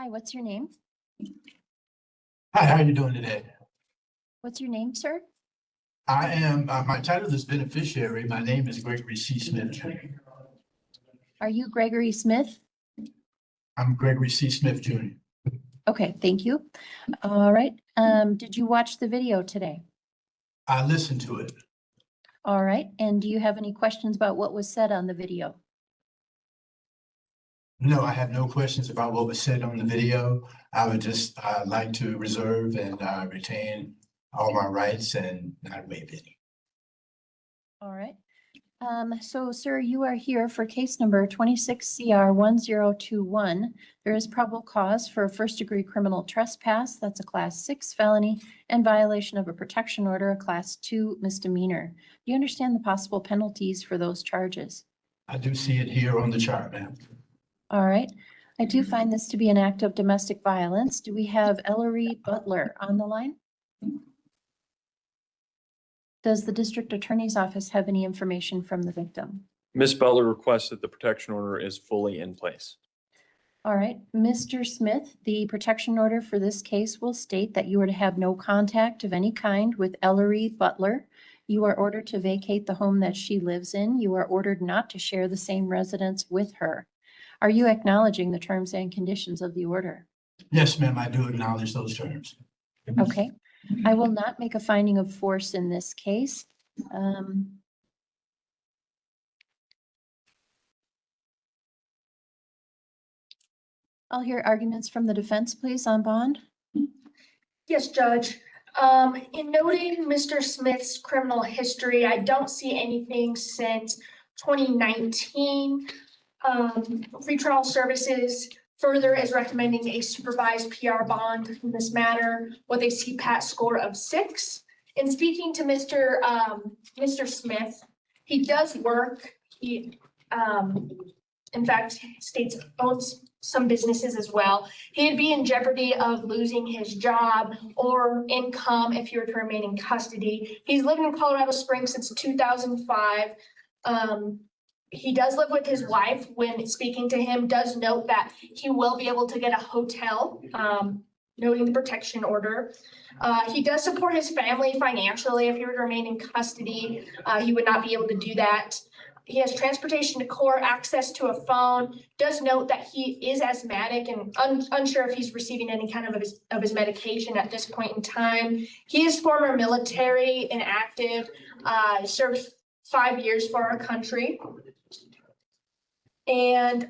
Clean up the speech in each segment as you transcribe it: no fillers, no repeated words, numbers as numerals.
Hi, what's your name? Hi, how are you doing today? What's your name, sir? I am, my title is beneficiary. My name is Gregory C. Smith. Are you Gregory Smith? I'm Gregory C. Smith Jr. Okay, thank you. All right. Did you watch the video today? I listened to it. All right. And do you have any questions about what was said on the video? No, I have no questions about what was said on the video. I would just like to reserve and retain all my rights and not waive any. All right. So sir, you are here for case number 26 CR 1021. There is probable cause for a first-degree criminal trespass. That's a class 6 felony and violation of a protection order, a class 2 misdemeanor. Do you understand the possible penalties for those charges? I do see it here on the chart, ma'am. All right. I do find this to be an act of domestic violence. Do we have Ellery Butler on the line? Does the district attorney's office have any information from the victim? Ms. Butler requests that the protection order is fully in place. All right, Mr. Smith, the protection order for this case will state that you are to have no contact of any kind with Ellery Butler. You are ordered to vacate the home that she lives in. You are ordered not to share the same residence with her. Are you acknowledging the terms and conditions of the order? Yes, ma'am, I do acknowledge those terms. Okay, I will not make a finding of force in this case. I'll hear arguments from the defense, please, on bond. Yes, Judge. In noting Mr. Smith's criminal history, I don't see anything since 2019. Pretrial Services further is recommending a supervised PR bond in this matter with a CPAT score of 6. In speaking to Mr. Smith, he does work. He, in fact, states owns some businesses as well. He'd be in jeopardy of losing his job or income if he were to remain in custody. He's lived in Colorado Springs since 2005. He does live with his wife. When speaking to him, does note that he will be able to get a hotel, noting the protection order. He does support his family financially. If he were to remain in custody, he would not be able to do that. He has transportation to court, access to a phone, does note that he is asthmatic and unsure if he's receiving any kind of his medication at this point in time. He is former military and active, served 5 years for our country. And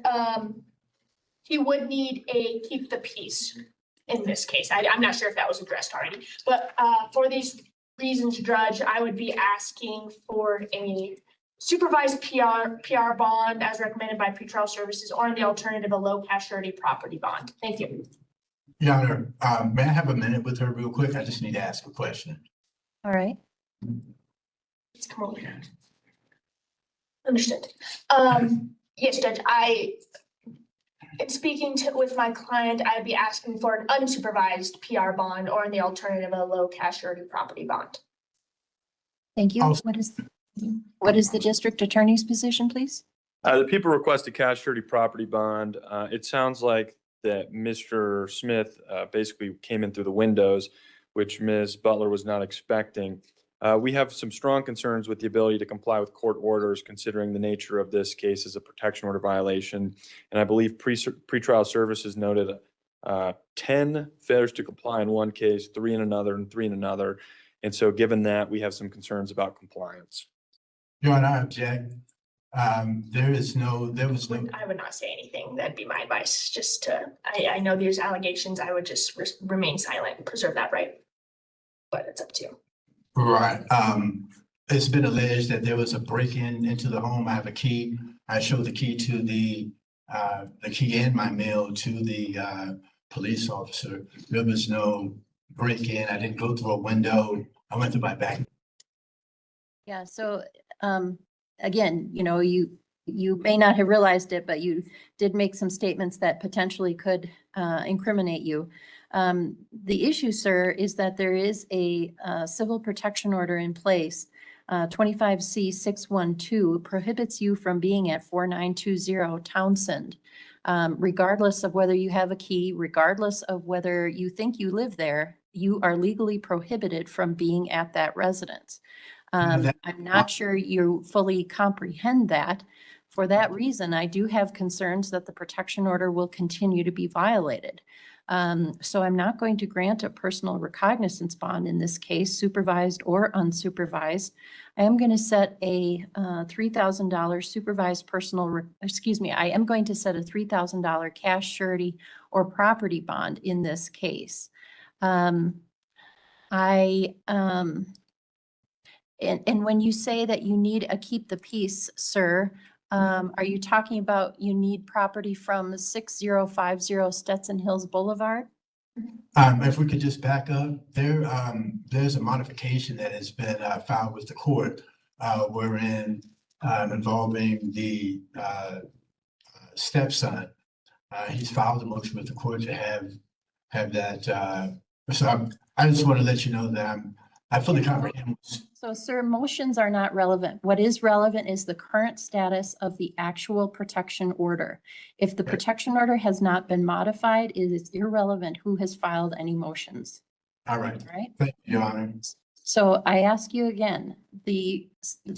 he would need a keep the peace in this case. I'm not sure if that was addressed already, but for these reasons, Judge, I would be asking for a supervised PR bond as recommended by Pretrial Services, or in the alternative, a low cash surety property bond. Thank you. Your Honor, may I have a minute with her real quick? I just need to ask a question. All right. Let's come over here. Understood. Yes, Judge, in speaking with my client, I'd be asking for an unsupervised PR bond, or in the alternative, a low cash surety property bond. Thank you. What is the district attorney's position, please? The people request a cash surety property bond. It sounds like that Mr. Smith basically came in through the windows, which Ms. Butler was not expecting. We have some strong concerns with the ability to comply with court orders, considering the nature of this case as a protection order violation. And I believe pretrial services noted 10 failures to comply in one case, 3 in another, and 3 in another. And so given that, we have some concerns about compliance. Your Honor, I object. There was no. I would not say anything. That'd be my advice. Just I know there's allegations. I would just remain silent and preserve that right. But it's up to you. Right. It's been alleged that there was a break-in into the home. I have a key. I showed the key to the key and my mail to the police officer. There was no break-in. I didn't go through a window. I went through my back. Yeah, so again, you know, you may not have realized it, but you did make some statements that potentially could incriminate you. The issue, sir, is that there is a civil protection order in place. 25C 612 prohibits you from being at 4920 Townsend. Regardless of whether you have a key, regardless of whether you think you live there, you are legally prohibited from being at that residence. that- I'm not sure you fully comprehend that. For that reason, I do have concerns that the protection order will continue to be violated. So I'm not going to grant a personal recognizance bond in this case, supervised or unsupervised. I am going to set a $3,000 supervised I am going to set a $3,000 cash surety or property bond in this case. And when you say that you need a keep the peace, sir, are you talking about you need property from 6050 Stetson Hills Boulevard? If we could just back up, there's a modification that has been filed with the court, wherein involving the stepson. He's filed a motion with the court to have that. I just want to let you know that I fully comprehend. So, sir, motions are not relevant. What is relevant is the current status of the actual protection order. If the Okay. protection order has not been modified, it is irrelevant who has filed any motions, All right, all right? thank you, Your Honor. So I ask you again, the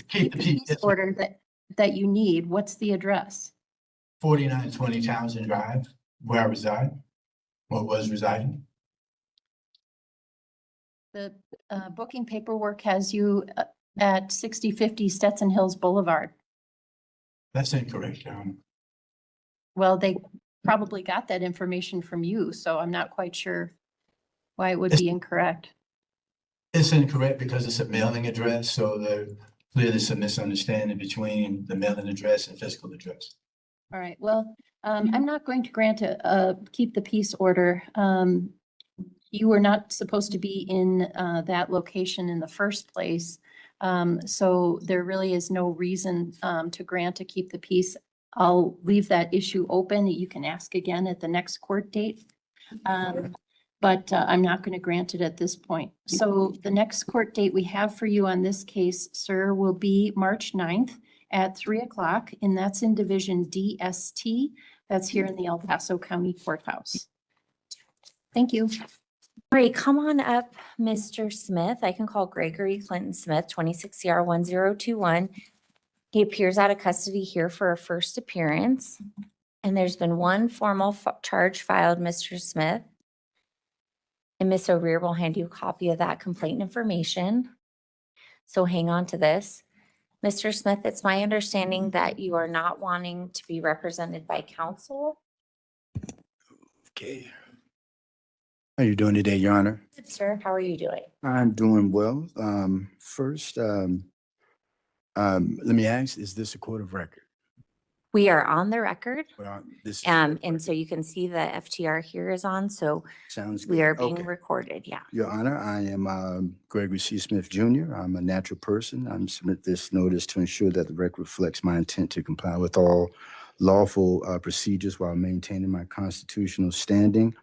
Keep the peace, peace order that you need, what's the address? 4920 Townsend Drive, where I reside, or was residing. The booking paperwork has you at 6050 Stetson Hills Boulevard. That's incorrect, Your Honor. Well, they probably got that information from you, so I'm not quite sure why it would be incorrect. It's incorrect because it's a mailing address, so there clearly is a misunderstanding between the mailing address and physical address. All right, well, I'm not going to grant a keep the peace order. You were not supposed to be in that location in the first place. So there really is no reason to grant to keep the peace. I'll leave that issue open. You can ask again at the next court date. But I'm not going to grant it at this point. So the next court date we have for you on this case, sir, will be March 9th at 3:00, and that's in Division DST. That's here in the El Paso County Courthouse. Thank you. Great, come on up, Mr. Smith. I can call Gregory Clinton Smith, 26 CR 1021. He appears out of custody here for a first appearance. And there's been one formal charge filed, Mr. Smith. And Ms. O'Rear will hand you a copy of that complaint information. So hang on to this. Mr. Smith, it's my understanding that you are not wanting to be represented by counsel. Okay. How are you doing today, Your Honor? Good, sir. How are you doing? I'm doing well. First, let me ask, is this a court of record? We are on the record. Well, this is And so you can see the FTR here is on, so sounds good. we are being Okay. recorded, yeah. Your Honor, I am Gregory C. Smith Jr. I'm a natural person. I'm submit this notice to ensure that the record reflects my intent to comply with all lawful procedures while maintaining my constitutional standing.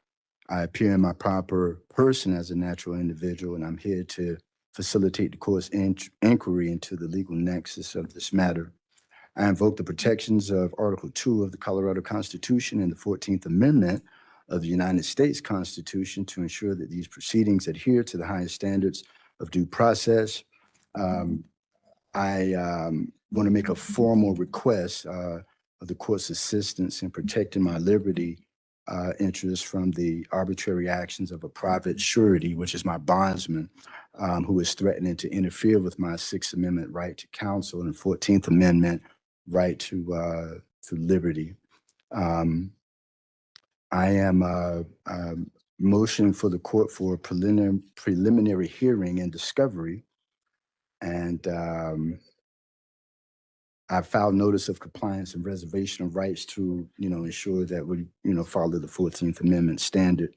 I appear in my proper person as a natural individual, and I'm here to facilitate the court's inquiry into the legal nexus of this matter. I invoke the protections of Article 2 of the Colorado Constitution and the 14th Amendment of the United States Constitution to ensure that these proceedings adhere to the highest standards of due process. I want to make a formal request of the court's assistance in protecting my liberty interest from the arbitrary actions of a private surety, which is my bondsman, who is threatening to interfere with my Sixth Amendment right to counsel and 14th Amendment right to liberty. I am motioning for the court for a preliminary hearing and discovery. And I filed notice of compliance and reservation of rights to, ensure that we, follow the 14th Amendment standard.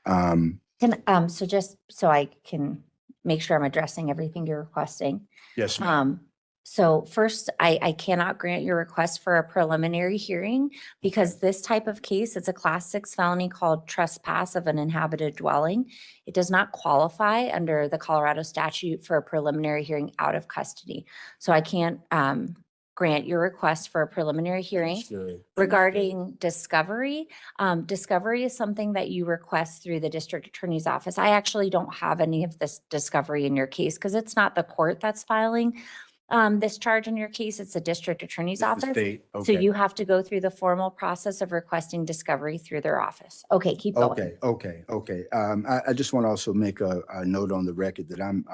So just so I can make sure I'm addressing everything you're requesting. Yes, ma'am. So first, I cannot grant your request for a preliminary hearing because this type of case, it's a Class 6 felony called trespass of an inhabited dwelling. It does not qualify under the Colorado statute for a preliminary hearing out of custody. So I can't grant your request for a preliminary hearing. Understood. Regarding discovery, discovery is something that you request through the district attorney's office. I actually don't have any of this discovery in your case because it's not the court that's filing this charge in your case. It's the district attorney's It's the office. state, So okay. you have to go through the formal process of requesting discovery through their office. Okay, keep going. Okay. I just want to also make a note on the record that I'm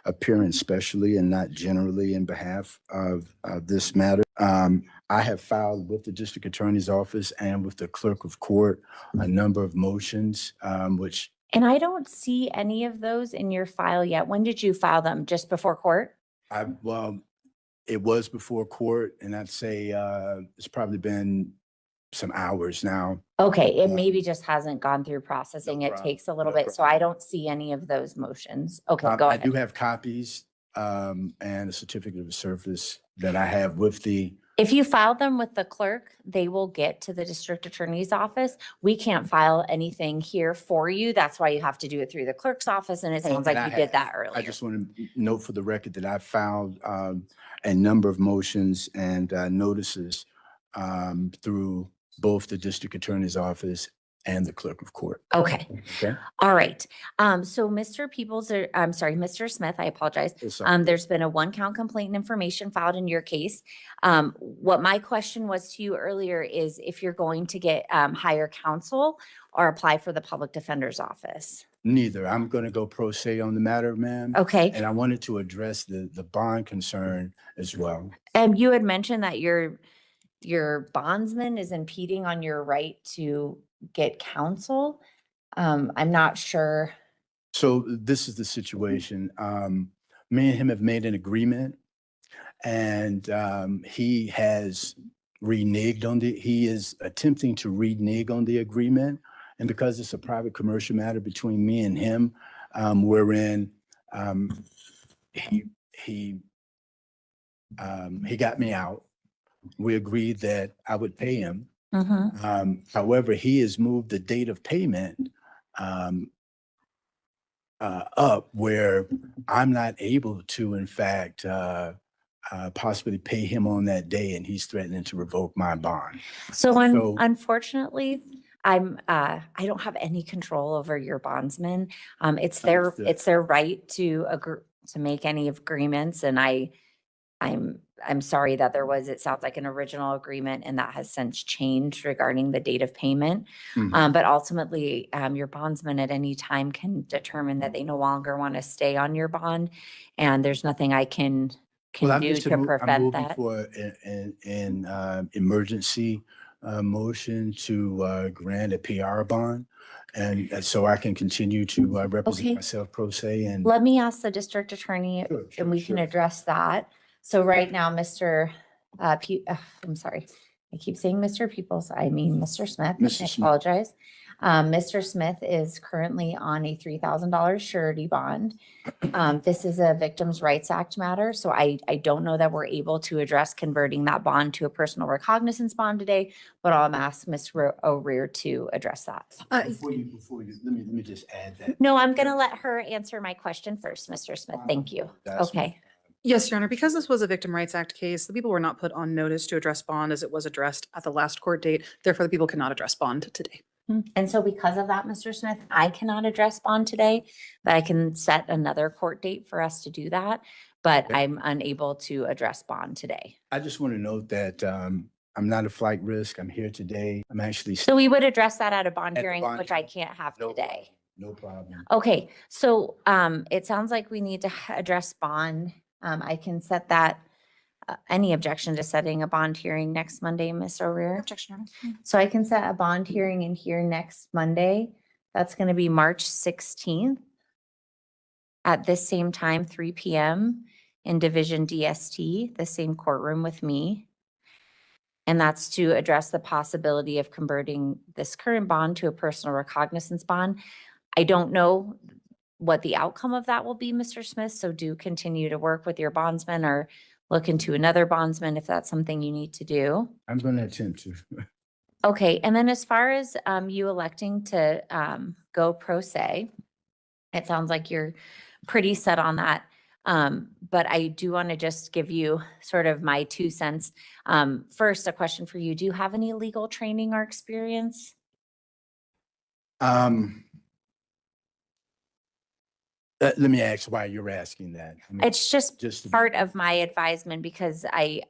appearing specially and not generally in behalf of this matter. I have filed with the district attorney's office and with the clerk of court a number of motions, which And I don't see any of those in your file yet. When did you file them? Just before court? well, it was before court, and I'd say it's probably been some hours now. Okay, it maybe just hasn't gone through processing. It problem, takes a little no bit, so I don't see any of those motions. Okay, go I do ahead. have copies and a certificate of service that I have with the. If you filed them with the clerk, they will get to the district attorney's office. We can't file anything here for you. That's why you have to do it through the clerk's office, and it sounds like And I you did that have- earlier. I just want to note for the record that I filed a number of motions and notices through both the district attorney's office and the clerk of court. Okay, Okay. all right. So Mr. Mr. Smith, I apologize. It's all good. There's been a one count complaint and information filed in your case. What my question was to you earlier is if you're going to get higher counsel or apply for the public defender's office. Neither. I'm going to go pro se on the matter, ma'am. Okay. And I wanted to address the bond concern as well. And you had mentioned that your bondsman is impeding on your right to get counsel. I'm not sure. So this is the situation. Me and him have made an agreement, and he has he is attempting to renege on the agreement. And because it's a private commercial matter between me and him, wherein he got me out. We agreed that I would pay him. However, he has moved the date of payment up where I'm not able to, in fact, possibly pay him on that day, and he's threatening to revoke my bond. So So- unfortunately, I don't have any control over your bondsman. It's Understood. their right to agree, to make any agreements, and I'm sorry that there was, it sounds like an original agreement and that has since changed regarding the date of payment. Mhm. But ultimately, your bondsman at any time can determine that they no longer want to stay on your bond. And there's nothing I can Well, I'm do just to I'm prevent moving that. for an emergency motion to grant a PR bond, and so I can continue to represent Okay. myself pro se. And Let me ask the district attorney Sure, and we can sure. address that. So right now, I'm sorry. I keep saying Mr. Peoples, I mean Mr. Smith. Mr. I Smith. apologize. Mr. Smith is currently on a $3,000 surety bond. This is a Victims' Rights Act matter, so I don't know that we're able to address converting that bond to a personal recognizance bond today, but I'll ask Ms. O'Rear to address that. before you, let me just add that. No, I'm gonna let her answer my question first, Mr. Smith. Thank you. That's Okay. Yes, Your Honor, because this was a Victim Rights Act case, the people were not put on notice to address bond as it was addressed at the last court date. Therefore, the people cannot address bond today. And so because of that, Mr. Smith, I cannot address bond today, but I can set another court date for us to do that. But Okay. I'm unable to address bond today. I just want to note that I'm not a flight risk. I'm here today. I'm actually. So we would address that at a bond At the hearing, bond which I hearing. can't have No today. No problem. Okay, so it sounds like we need to address bond. I can set that, any objection to setting a bond hearing next Monday, Ms. O'Rear? Objection, Your Honor. So I can set a bond hearing in here next Monday. That's going to be March 16th at this same time, 3 p.m. in Division DST, the same courtroom with me. And that's to address the possibility of converting this current bond to a personal recognizance bond. I don't know what the outcome of that will be, Mr. Smith, so do continue to work with your bondsman or look into another bondsman if that's something you need to do. I'm going to attempt to. Okay, and then as far as you electing to go pro se, it sounds like you're pretty set on that. But I do want to just give you sort of my 2 cents. First, a question for you. Do you have any legal training or experience? Let me ask why you're asking that. I mean, It's just to- part of my advisement because I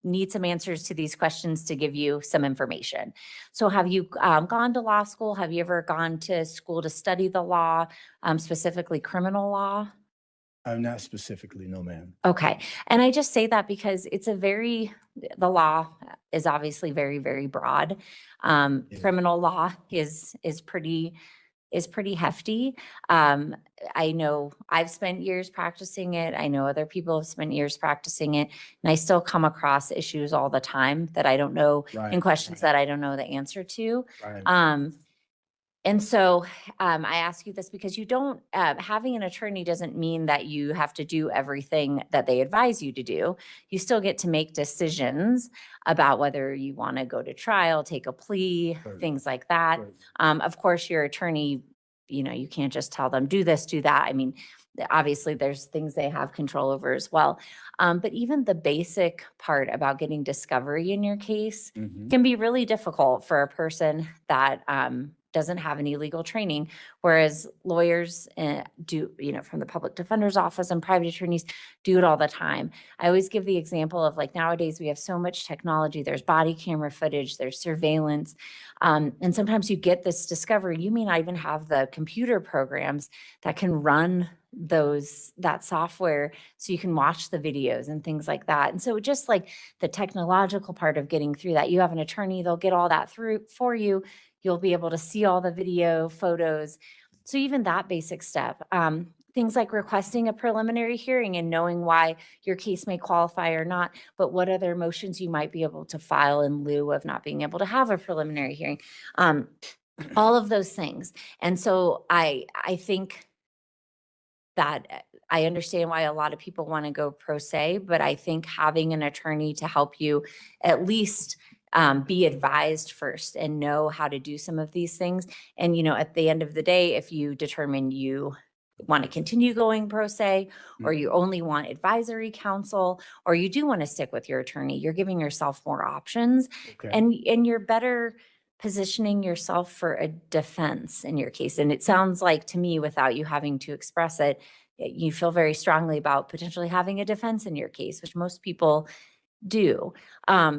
need some answers to these questions to give you some information. So have you gone to law school? Have you ever gone to school to study the law, specifically criminal law? Not specifically, no, ma'am. Okay. And I just say that because the law is obviously very, very broad. Yeah. Criminal law is pretty hefty. I know I've spent years practicing it. I know other people have spent years practicing it, and I still come across issues all the time that I don't know and Right, questions right. that I don't know the answer to. Right. And so I ask you this because you don't, having an attorney doesn't mean that you have to do everything that they advise you to do. You still get to make decisions about whether you want to go to trial, take a plea, Right. things like that. Right. Of course, your attorney, you can't just tell them, do this, do that. I mean, obviously there's things they have control over as well. But even the basic part about getting discovery in your case Mhm. can be really difficult for a person that doesn't have any legal training, whereas lawyers do, from the public defender's office and private attorneys do it all the time. I always give the example of like nowadays we have so much technology, there's body camera footage, there's surveillance. And sometimes you get this discovery, you may not even have the computer programs that can run that software so you can watch the videos and things like that. And so just like the technological part of getting through that, you have an attorney, they'll get all that through for you. You'll be able to see all the video, photos. So even that basic step, things like requesting a preliminary hearing and knowing why your case may qualify or not, but what other motions you might be able to file in lieu of not being able to have a preliminary hearing. All of those things. And so I think that I understand why a lot of people want to go pro se, but I think having an attorney to help you at least be advised first and know how to do some of these things. And, at the end of the day, if you determine you want to continue going pro se, or you only want advisory counsel, or you do want to stick with your attorney, you're giving yourself more options. Okay. And you're better positioning yourself for a defense in your case. And it sounds like to me, without you having to express it, you feel very strongly about potentially having a defense in your case, which most people do.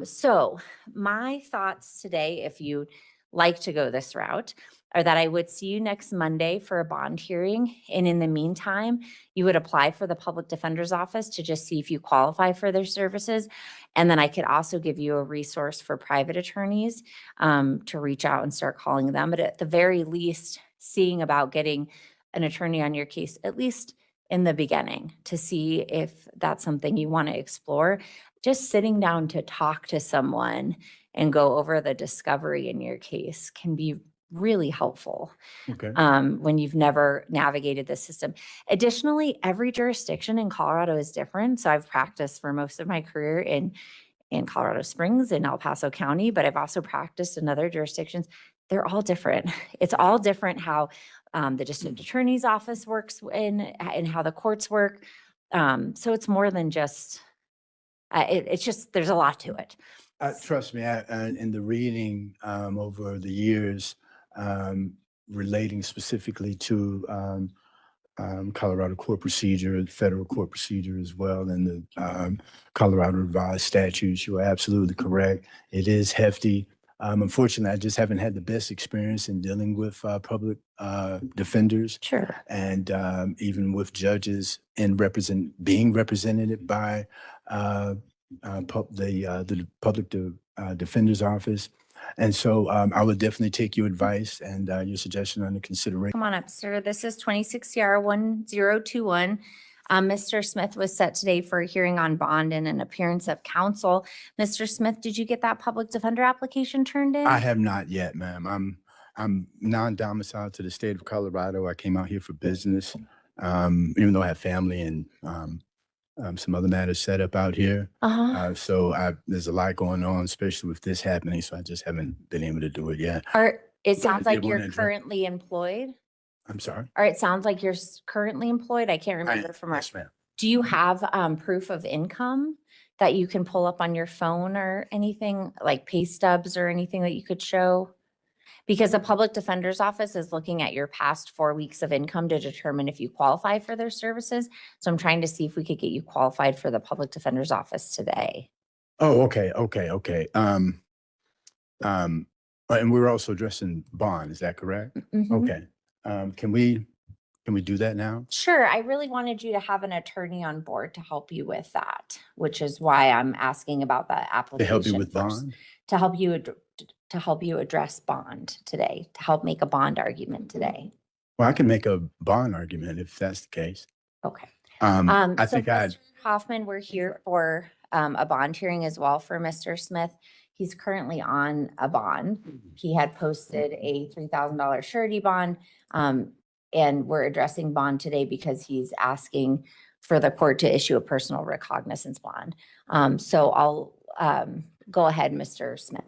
So my thoughts today, if you'd like to go this route, are that I would see you next Monday for a bond hearing. And in the meantime, you would apply for the public defender's office to just see if you qualify for their services. And then I could also give you a resource for private attorneys to reach out and start calling them. But at the very least, seeing about getting an attorney on your case, at least in the beginning, to see if that's something you want to explore. Just sitting down to talk to someone and go over the discovery in your case can be really helpful Okay. when you've never navigated the system. Additionally, every jurisdiction in Colorado is different. So I've practiced for most of my career in Colorado Springs, in El Paso County, but I've also practiced in other jurisdictions. They're all different. It's all different how the district attorney's office works and how the courts work. So it's more than just, it's just, there's a lot to it. Trust me, in the reading over the years, relating specifically to Colorado court procedure, federal court procedure as well, and the Colorado revised statutes, you are absolutely correct. It is hefty. Unfortunately, I just haven't had the best experience in dealing with public defenders. Sure. And even with judges and being represented by the public defender's office. And so I would definitely take your advice and your suggestion under consideration. Come on up, sir. This is 26 CR 1021. Mr. Smith was set today for a hearing on bond and an appearance of counsel. Mr. Smith, did you get that public defender application turned in? I have not yet, ma'am. I'm non-domiciled to the state of Colorado. I came out here for business, even though I have family and some other matters set up out here. So there's a lot going on, especially with this happening. So I just haven't been able to do it yet. It sounds They like you're wanna address- currently employed. I'm sorry. All right, sounds like you're currently employed. I can't remember from our, Yes, ma'am. do you have proof of income that you can pull up on your phone or anything, like pay stubs or anything that you could show? Because the public defender's office is looking at your past 4 weeks of income to determine if you qualify for their services. So I'm trying to see if we could get you qualified for the public defender's office today. Oh, okay. And we're also addressing bond, is that correct? Mhm. Okay. Can we do that now? Sure, I really wanted you to have an attorney on board to help you with that, which is why I'm asking about that To application help you with first. bond? To help you, to help you address bond today, to help make a bond argument today. Well, I can make a bond argument if that's the case. Okay. I So think Mr. Hoffman, we're here for a bond hearing as well for Mr. Smith. He's currently on a bond. He had posted a $3,000 surety bond. And we're addressing bond today because he's asking for the court to issue a personal recognizance bond. So I'll go ahead, Mr. Smith.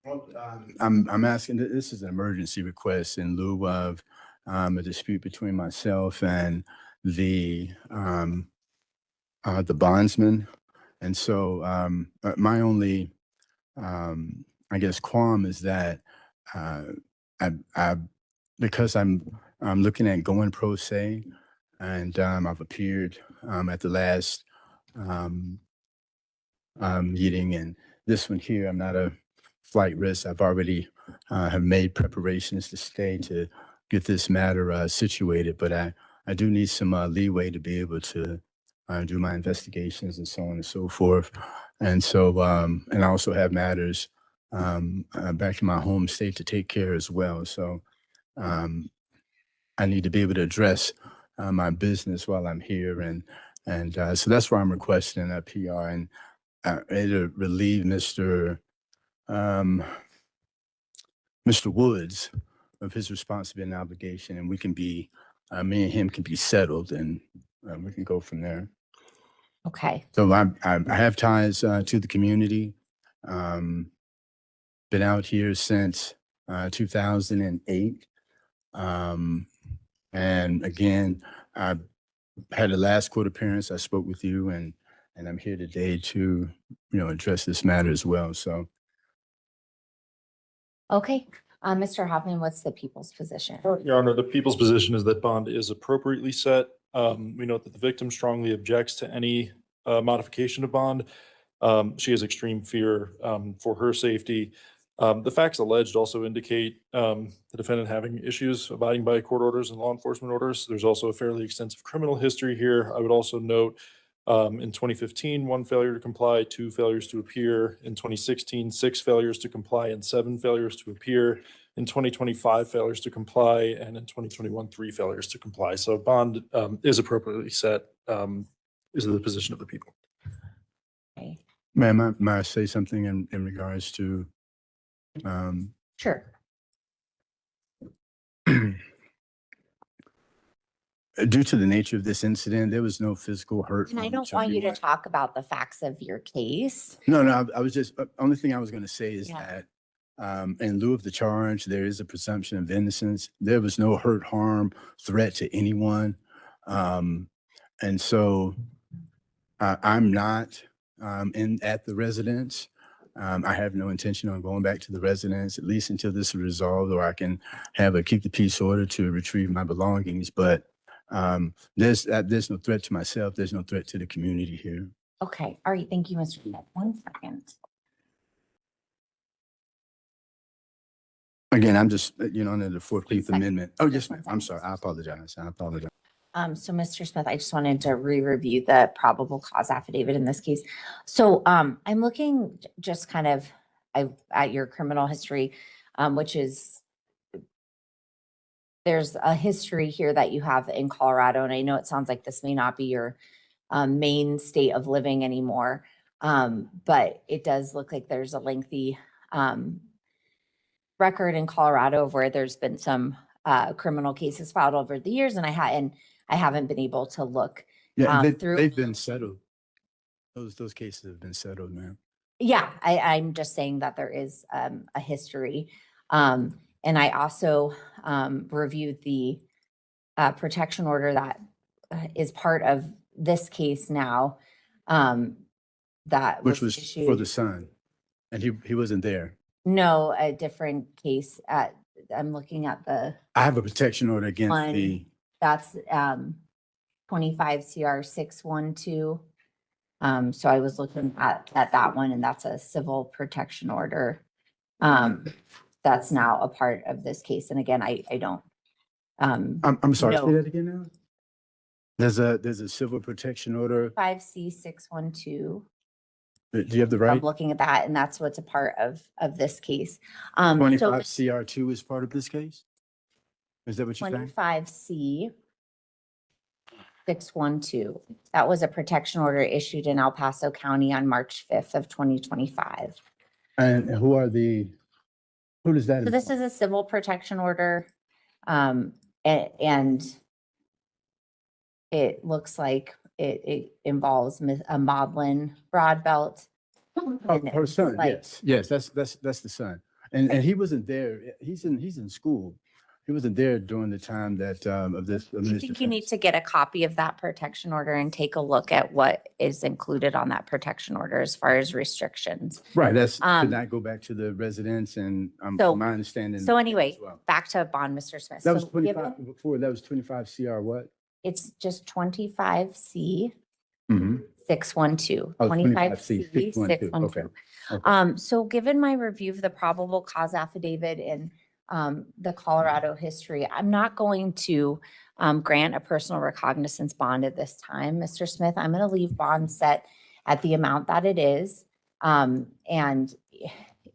Well, I'm asking, this is an emergency request in lieu of a dispute between myself and the bondsman. And so my only, I guess, qualm is that because I'm looking at going pro se, and I've appeared at the last meeting, and this one here, I'm not a flight risk. I've already have made preparations to stay to get this matter situated, but I do need some leeway to be able to do my investigations and so on and so forth. And so, and I also have matters back in my home state to take care as well. So I need to be able to address my business while I'm here. And so that's why I'm requesting a PR, and it'll relieve Mr. Woods of his responsibility and obligation, and we can be, me and him can be settled, and we can go from there. Okay. So I have ties to the community. Been out here since 2008. And again, I had a last court appearance. I spoke with you, and I'm here today to, address this matter as well. So. Okay. Mr. Hoffman, what's the people's position? Your Honor, the people's position is that bond is appropriately set. We note that the victim strongly objects to any modification of bond. She has extreme fear for her safety. The facts alleged also indicate the defendant having issues abiding by court orders and law enforcement orders. There's also a fairly extensive criminal history here. I would also note in 2015, 1 failure to comply, 2 failures to appear. In 2016, 6 failures to comply and 7 failures to appear. In 2025, failures to comply, and in 2021, 3 failures to comply. So bond is appropriately set, is the position of the people. Okay. Ma'am, may I say something in regards to? Sure. Due to the nature of this incident, there was no physical hurt. And I don't to want you to anyone. talk about the facts of your case. No, I was just, only thing I was going to say is Yeah. that in lieu of the charge, there is a presumption of innocence. There was no hurt, harm, threat to anyone. And so I'm not at the residence. I have no intention on going back to the residence, at least until this is resolved, or I can have a keep the peace order to retrieve my belongings. But there's no threat to myself. There's no threat to the community here. Okay. All right. Thank you, Mr. Smith. 1 second. Again, I'm just, under the 14th Second. Amendment. Oh, yes, Just ma'am. 1 I'm second. sorry. I apologize. So Mr. Smith, I just wanted to re-review the probable cause affidavit in this case. So I'm looking just kind of at your criminal history, which is, there's a history here that you have in Colorado. And I know it sounds like this may not be your main state of living anymore. But it does look like there's a lengthy record in Colorado where there's been some criminal cases filed over the years, and I haven't been able to look Yeah, through. they've been settled. Those cases have been settled, ma'am. Yeah, I'm just saying that there is a history. And I also reviewed the protection order that is part of this case now. That Which was was for the issued. son, and he wasn't there. No, a different case. I'm looking at the I have a protection order against one. the, That's 25 CR 612. So I was looking at that one, and that's a civil protection order. That's now a part of this case. And again, I don't. I'm sorry, say no. that again now? There's a civil protection order. 5C 612. Do you have the I'm right? looking at that, and that's what's a part of this case. So 25 CR2 is part of this case? Is that what you're saying? 25C 612. That was a protection order issued in El Paso County on March 5th of 2025. And who does that? So this is a civil protection order. And it looks like it involves a Maudlin Broadbelt. Oh, And her it's son, like- yes, that's the son. And he wasn't there. He's in school. He wasn't there during the time that of this. I think you need to get a copy of that protection order and take a look at what is included on that protection order as far as restrictions. Right, that's, should Um, not go back to the residents and So- from my understanding. So anyway, as well. back to bond, Mr. Smith. That was So 25, given before, that was 25 CR what? it's just 25C Mm-hmm. 612. Oh, 25C 612, okay. 612. Okay. So given my review of the probable cause affidavit and the Colorado history, I'm not going to grant a personal recognizance bond at this time, Mr. Smith. I'm going to leave bond set at the amount that it is. And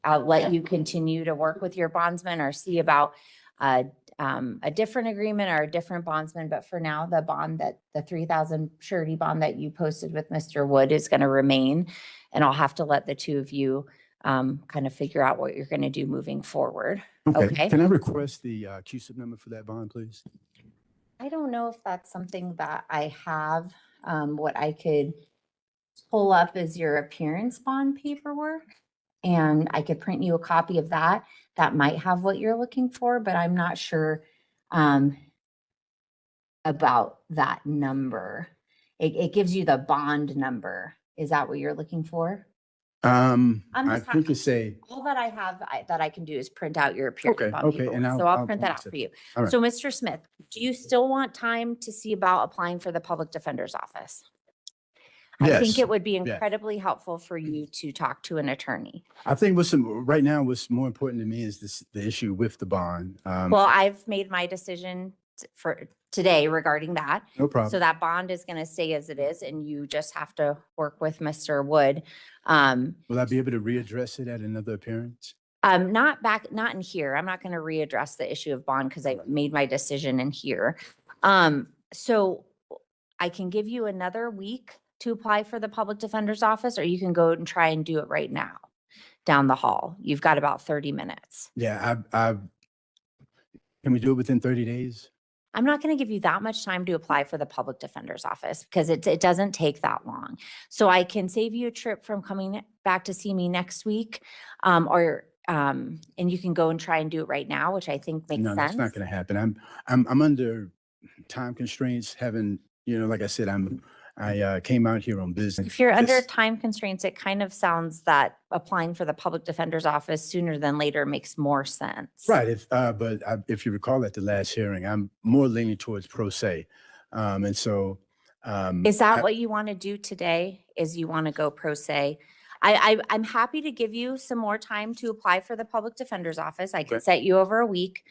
I'll let you continue to work with your bondsman or see about a different agreement or a different bondsman. But for now, the bond that the 3,000 surety bond that you posted with Mr. Wood is going to remain. And I'll have to let the two of you kind of figure out what you're going to do moving forward. Okay. Can I request the CUSIP number for that bond, please? I don't know if that's something that I have. What I could pull up is your appearance bond paperwork, and I could print you a copy of that. That might have what you're looking for, but I'm not sure about that number. It gives you the bond number. Is that what you're looking for? I just think you say, All that I have that I can do is print out your appearance Okay, bond okay, paperwork. and So I'll I'll print that out accept for you. All right. So Mr. Smith, do you still want time to see about applying for the public defender's office? I think Yes, it would be yes. incredibly helpful for you to talk to an attorney. I think right now, what's more important to me is the issue with the bond. Well, I've made my decision for today regarding that. No problem. So that bond is going to stay as it is, and you just have to work with Mr. Wood. Will I be able to readdress it at another appearance? Not in here. I'm not going to readdress the issue of bond because I made my decision in here. So I can give you another week to apply for the public defender's office, or you can go and try and do it right now down the hall. You've got about 30 minutes. Yeah, can we do it within 30 days? I'm not going to give you that much time to apply for the public defender's office because it doesn't take that long. So I can save you a trip from coming back to see me next week, and you can go and try and do it right now, which I think makes No, sense. that's not going to happen. I'm under time constraints, like I said, I came out here on business. If you're under This- time constraints, it kind of sounds that applying for the public defender's office sooner than later makes more sense. Right, if you recall at the last hearing, I'm more leaning towards pro se. And so. Is that what you want to do today? Is you want to go pro se? I'm happy to give you some more time to apply for the public defender's office. I can Okay. set you over a week.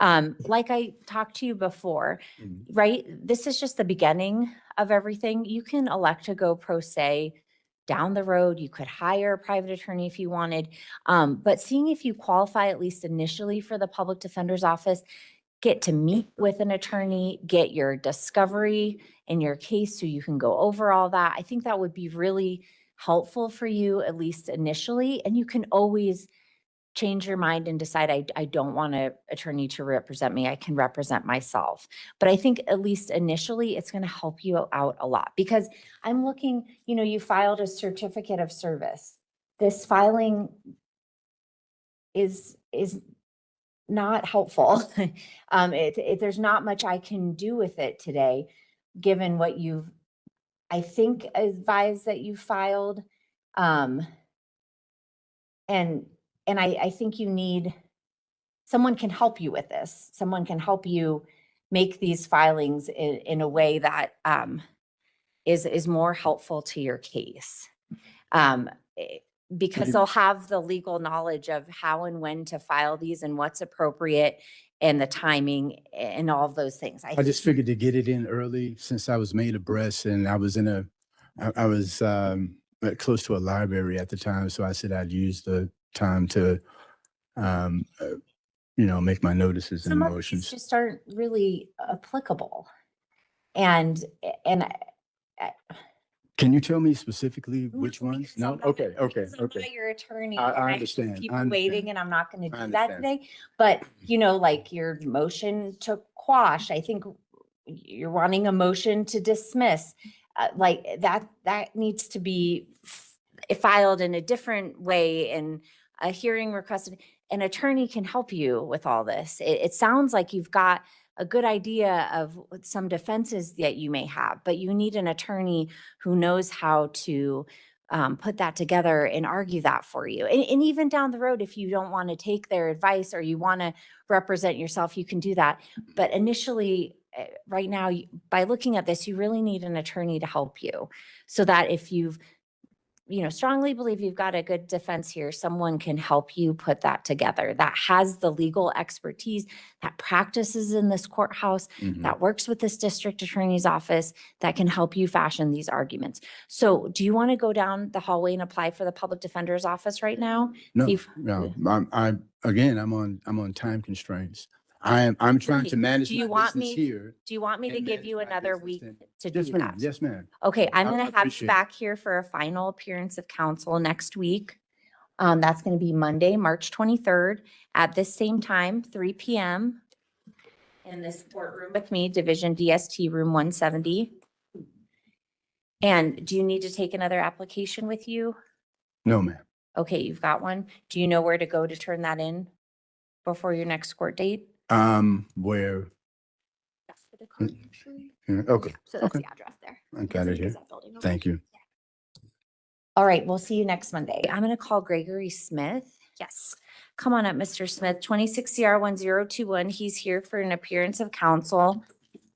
Like I talked to you before, Mhm. right? This is just the beginning of everything. You can elect to go pro se down the road. You could hire a private attorney if you wanted. But seeing if you qualify at least initially for the public defender's office, get to meet with an attorney, get your discovery in your case so you can go over all that. I think that would be really helpful for you, at least initially. And you can always change your mind and decide, I don't want an attorney to represent me. I can represent myself. But I think at least initially, it's going to help you out a lot because I'm looking, you filed a certificate of service. This filing is not helpful. There's not much I can do with it today, given what you've, I think, advised that you filed. And I think you need, someone can help you with this. Someone can help you make these filings in a way that is more helpful to your case. Because they'll have the legal knowledge of how and when to file these and what's appropriate and the timing and all of those things. I just figured to get it in early since I was made abreast and I was I was close to a library at the time. So I said I'd use the time to, make my notices and Some of these motions. just aren't really applicable. And Can you tell me specifically which No, ones? because No? I'm not- Okay, okay, because I'm okay. not your attorney. I and hate to understand, Keep I you waiting understand. and I'm not going I to do that understand. today. But, like your motion to quash, I think you're wanting a motion to dismiss. Like that needs to be filed in a different way and a hearing requested. An attorney can help you with all this. It sounds like you've got a good idea of what some defenses that you may have, but you need an attorney who knows how to put that together and argue that for you. And even down the road, if you don't want to take their advice or you want to represent yourself, you can do that. But initially, right now, by looking at this, you really need an attorney to help you so that if you've strongly believe you've got a good defense here, someone can help you put that together that has the legal expertise, that practices in this courthouse, Mhm. that works with this district attorney's office, that can help you fashion these arguments. So do you want to go down the hallway and apply for the public defender's office right now? No, See if- no, I'm on time constraints. I'm trying Okay, to manage do you my want business me- here. Do you want me to and give manage you my another business week and- to do Yes, ma'am. that? Yes, ma'am. Okay, I'm I going to have appreciate you it. back here for a final appearance of counsel next week. That's going to be Monday, March 23rd at this same time, 3 p.m. in this courtroom with me, Division DST Room 170. And do you need to take another application with you? No, ma'am. Okay, you've got one. Do you know where to go to turn that in before your next court date? Where? Okay, Okay, so that's okay. the address there. I got it here. Thank you. All right, we'll see you next Monday. I'm going to call Gregory Smith. Yes. Come on up, Mr. Smith, 26 CR 1021. He's here for an appearance of counsel.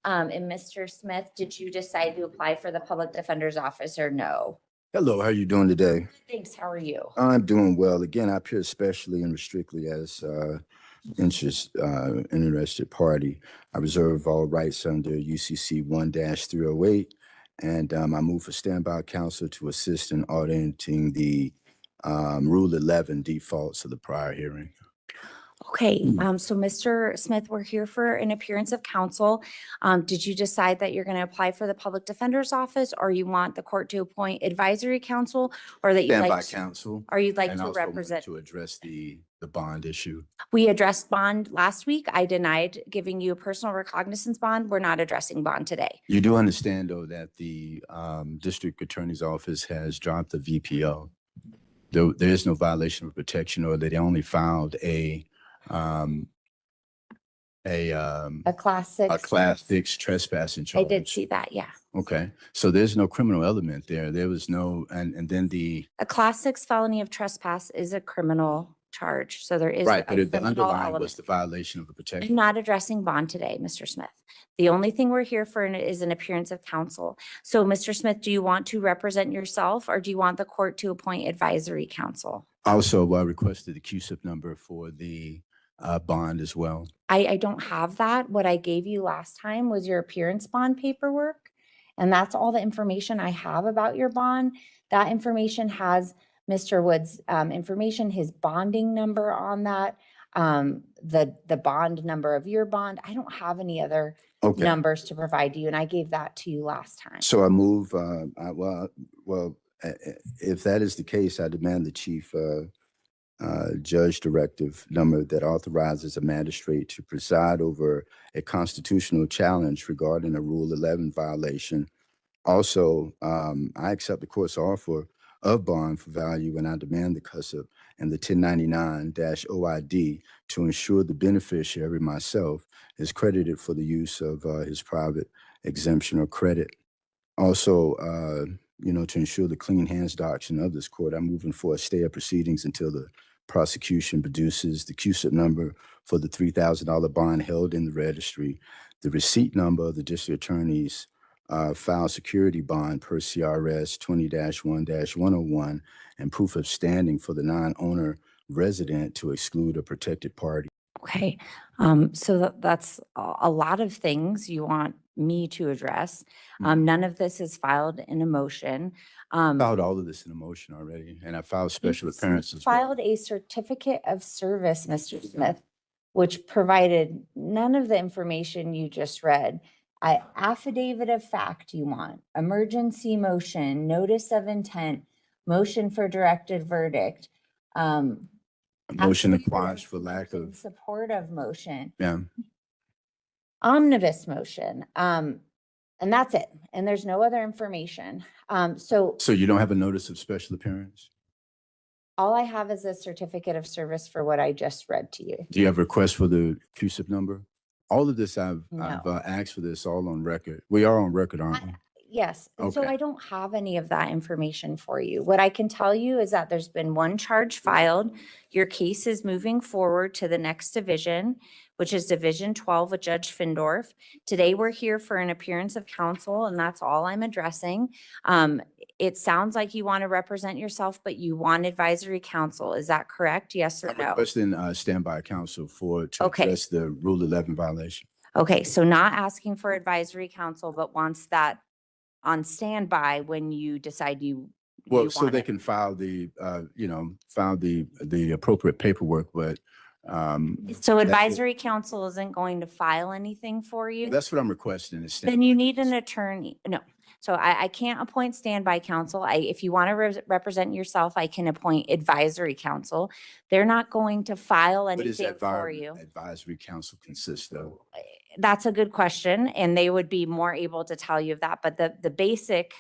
And Mr. Smith, did you decide to apply for the public defender's office or no? Hello, how are you doing today? Thanks, how are you? I'm doing well. Again, I appear especially and strictly as interested party. I reserve all rights under UCC 1-308, and I move for standby counsel to assist in auditing the Rule 11 defaults of the prior hearing. Okay, so Mr. Smith, we're here for an appearance of counsel. Did you decide that you're going to apply for the public defender's office or you want the court to appoint advisory counsel or that you'd Standby like, counsel. or you'd like And to also want represent? to address the bond issue. We addressed bond last week. I denied giving you a personal recognizance bond. We're not addressing bond today. You do understand, though, that the district attorney's office has dropped the VPO. There is no violation of protection, or they only filed a Class 6. Class 6 trespassing I charge. did see that, yeah. Okay, so there's no criminal element there. There was no, and then A Class 6 felony of trespass is a criminal charge, so there is right, a but the criminal underlying element. was the violation of the I'm protection. not addressing bond today, Mr. Smith. The only thing we're here for is an appearance of counsel. So, Mr. Smith, do you want to represent yourself or do you want the court to appoint advisory counsel? Also, I requested the QSIP number for the bond as well. I don't have that. What I gave you last time was your appearance bond paperwork. And that's all the information I have about your bond. That information has Mr. Wood's information, his bonding number on that, the bond number of your bond. I don't have any other Okay. numbers to provide you, and I gave that to you last time. So I move, if that is the case, I demand the chief judge directive number that authorizes a magistrate to preside over a constitutional challenge regarding a Rule 11 violation. Also, I accept the court's offer of bond for value and I demand the CUSIP and the 1099-OID to ensure the beneficiary, myself, is credited for the use of his private exemption or credit. Also, to ensure the clean hands doctrine of this court, I'm moving for a stay of proceedings until the prosecution produces the QSIP number for the $3,000 bond held in the registry, the receipt number of the district attorney's file security bond per CRS 20-1-101, and proof of standing for the non-owner resident to exclude a protected party. Okay, so that's a lot of things you want me to address. None of this is filed in a motion. Filed all of this in a motion already, and I filed special You appearance as well. filed a certificate of service, Mr. Smith, which provided none of the information you just read. Affidavit of fact you want, emergency motion, notice of intent, motion for directed verdict. Motion affidavit to of quash for lack in of, support of motion, yeah. omnibus motion, and that's it. And there's no other information. So So you don't have a notice of special appearance? all I have is a certificate of service for what I just read to you. Do you have a request for the QSIP number? All of this, I've No. asked for this all on record. We are on record, aren't we? Yes, and so Okay. I don't have any of that information for you. What I can tell you is that there's been one charge filed. Your case is moving forward to the next division, which is Division 12 with Judge Findorf. Today, we're here for an appearance of counsel, and that's all I'm addressing. It sounds like you want to represent yourself, but you want advisory counsel. Is that correct? Yes or I'm no? requesting standby counsel to Okay. address the Rule 11 violation. Okay, so not asking for advisory counsel, but wants that on standby when you decide you Well, so want they it. can file the appropriate paperwork, but So it. advisory counsel isn't going to file anything for you? that's what I'm requesting is Then you need an attorney. No. So I can't appoint standby counsel. If you want to represent yourself, I can appoint advisory counsel. They're not going to file What does anything for you. advisory council consist of? That's a good question, and they would be more able to tell you of that. But the basic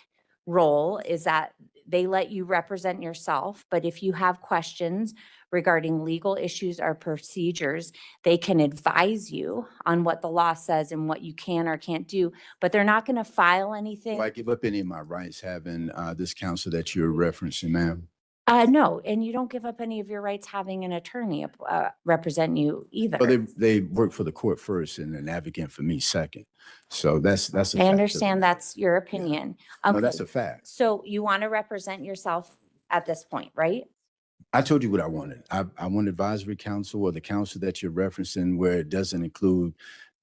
role is that they let you represent yourself, but if you have questions regarding legal issues or procedures, they can advise you on what the law says and what you can or can't do, but they're not going to file anything. Do I give up any of my rights having this counsel that you're referencing, ma'am? No, and you don't give up any of your rights having an attorney represent you either. Well, they work for the court first and an advocate for me second. So that's a I fact of understand it. that's your opinion. No, that's Okay, a fact. so you want to represent yourself at this point, right? I told you what I wanted. I want advisory counsel or the counsel that you're referencing where it doesn't include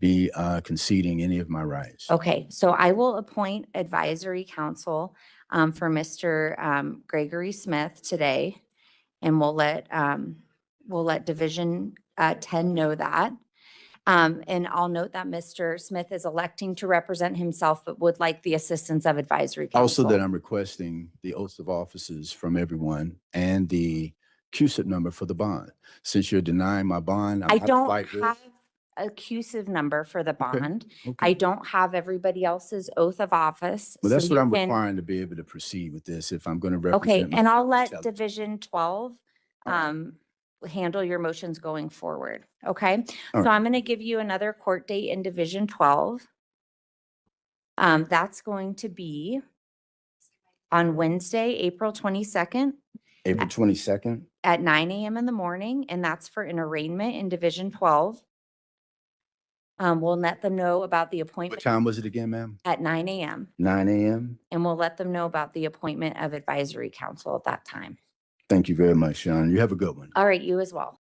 me conceding any of my rights. Okay, so I will appoint advisory counsel for Mr. Gregory Smith today. And we'll let Division 10 know that. And I'll note that Mr. Smith is electing to represent himself, but would like the assistance of advisory counsel. Also that I'm requesting the oaths of offices from everyone and the QSIP number for the bond. Since you're denying my bond, I'm I not don't fight with. have a CUSIV number for the Okay, bond. okay. I don't have everybody else's oath of office. Well, that's so what you I'm can- requiring to be able to proceed with this if I'm going to Okay, represent. and I'll myself let intelligently. Division 12 handle your motions going forward, okay? All So right. I'm going to give you another court date in Division 12. That's going to be on Wednesday, April 22nd April 22nd. at 9 a.m. in the morning, and that's for an arraignment in Division 12. We'll let them know about the What appointment time was it again, ma'am? at 9 a.m. 9 a.m. and we'll let them know about the appointment of advisory counsel at that time. Thank you very much, Sean. You have a good one. All right, you as well.